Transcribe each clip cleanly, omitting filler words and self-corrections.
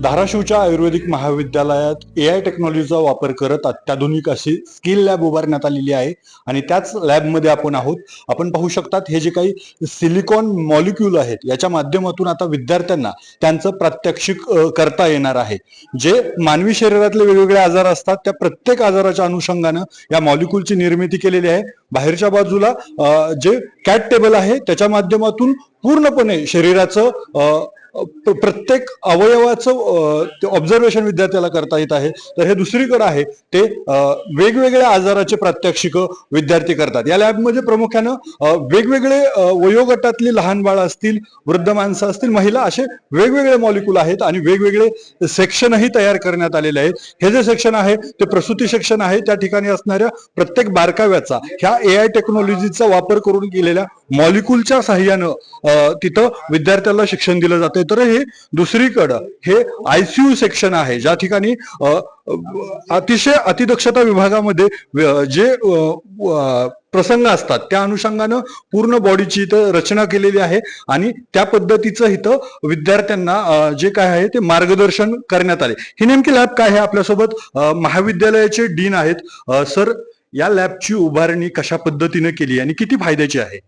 धाराशिवच्या आयुर्वेदिक महाविद्यालयात AI टेक्नॉलॉजीचा वापर करत अत्याधुनिक अशी स्किल लॅब उभारण्यात आलेली आहे आणि त्याच लॅबमध्ये आपण आहोत. आपण पाहू शकतात हे जे काही सिलिकॉन मॉलिक्यूल आहेत याच्या माध्यमातून आता विद्यार्थ्यांना त्यांचं प्रात्यक्षिक करता येणार आहे. जे मानवी शरीरातले वेगवेगळे आजार असतात त्या प्रत्येक आजाराच्या अनुषंगानं या मॉलिक्यूलची निर्मिती केलेली आहे. बाहेरच्या बाजूला जे कॅट टेबल आहे त्याच्या माध्यमातून पूर्णपणे शरीराचं प्रत्येक अवयवाचं ऑब्झर्वेशन विद्यार्थ्याला करता येत आहे. तर हे दुसरीकडे आहे ते वेगवेगळ्या आजाराचे प्रात्यक्षिक विद्यार्थी करतात. या लॅबमध्ये प्रामुख्यानं वेगवेगळे वयोगटातली लहान बाळं असतील, वृद्ध माणसं असतील, महिला, असे वेगवेगळे मॉलिक्यूल आहेत आणि वेगवेगळे सेक्शनही तयार करण्यात आलेले आहेत. हे जे सेक्शन आहे ते प्रसूती सेक्शन आहे. त्या ठिकाणी असणाऱ्या प्रत्येक बारकाव्याचा ह्या AI टेक्नॉलॉजीचा वापर करून केलेल्या मॉलिक्यूलच्या साह्यानं तिथं विद्यार्थ्याला शिक्षण दिलं जाते. तर हे दुसरीकडं हे ICU सेक्शन आहे ज्या ठिकाणी अतिशय अतिदक्षता विभागामध्ये जे प्रसंग असतात त्या अनुषंगानं पूर्ण बॉडीची इथं रचना केलेली आहे आणि त्या पद्धतीचं इथं विद्यार्थ्यांना जे काय आहे ते मार्गदर्शन करण्यात आले. ही नेमकी लॅब काय आहे? आपल्यासोबत महाविद्यालयाचे डीन आहेत. सर, या लॅबची उभारणी कशा पद्धतीने केली आणि किती फायद्याची आहे?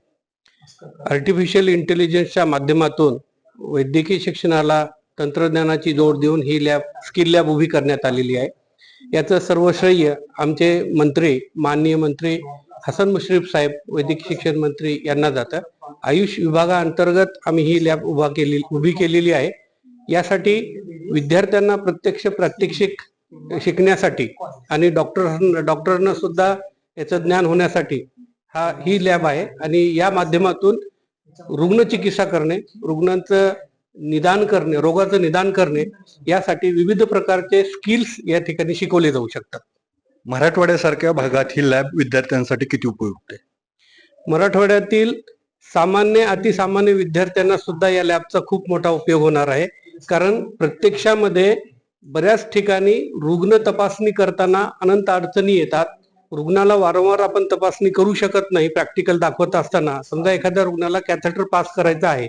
आर्टिफिशियल इंटेलिजन्सच्या माध्यमातून वैद्यकीय शिक्षणाला तंत्रज्ञानाची जोड देऊन ही लॅब स्किल लॅब उभी करण्यात आलेली आहे. याचं सर्व श्रेय आमचे मंत्री, माननीय मंत्री हसन मुश्रीफ साहेब, वैद्यकीय शिक्षण मंत्री यांना जातं. आयुष विभागाअंतर्गत आम्ही ही लॅब उभी केलेली आहे. यासाठी विद्यार्थ्यांना प्रत्यक्ष प्रात्यक्षिक शिकण्यासाठी आणि डॉक्टरांना सुद्धा याचं ज्ञान होण्यासाठी ही लॅब आहे आणि या माध्यमातून रुग्णचिकित्सा करणे, रुग्णांचं निदान करणे, रोगाचं निदान करणे यासाठी विविध प्रकारचे स्किल्स या ठिकाणी शिकवले जाऊ शकतात. मराठवाड्यासारख्या भागात ही लॅब विद्यार्थ्यांसाठी किती उपयुक्त आहे? मराठवाड्यातील सामान्य, अतिसामान्य विद्यार्थ्यांना सुद्धा या लॅबचा खूप मोठा उपयोग होणार आहे. कारण प्रत्यक्षामध्ये बऱ्याच ठिकाणी रुग्ण तपासणी करताना अनंत अडचणी येतात. रुग्णाला वारंवार आपण तपासणी करू शकत नाही. प्रॅक्टिकल दाखवत असताना समजा एखाद्या रुग्णाला कॅथेटर पास करायचं आहे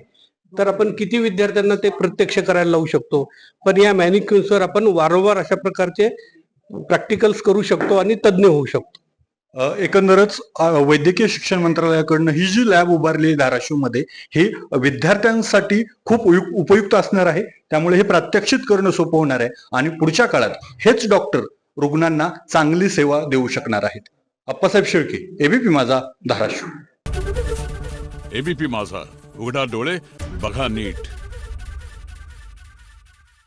तर आपण किती विद्यार्थ्यांना ते प्रत्यक्ष करायला लावू शकतो, पण या मॅनिक्युल्सवर आपण वारंवार अशा प्रकारचे प्रॅक्टिकल्स करू शकतो आणि तज्ज्ञ होऊ शकतो. एकंदरच वैद्यकीय शिक्षण मंत्रालयाकडनं ही जी लॅब उभारली धाराशिवमध्ये ही विद्यार्थ्यांसाठी खूप उपयुक्त असणार आहे. त्यामुळे हे प्रात्यक्षिक करणं सोपं होणार आहे आणि पुढच्या काळात हेच डॉक्टर रुग्णांना चांगली सेवा देऊ शकणार आहेत. अप्पासाहेब शेळके, एबीपी माझा, धाराशिव. एबीपी माझा, उघडा डोळे बघा नीट.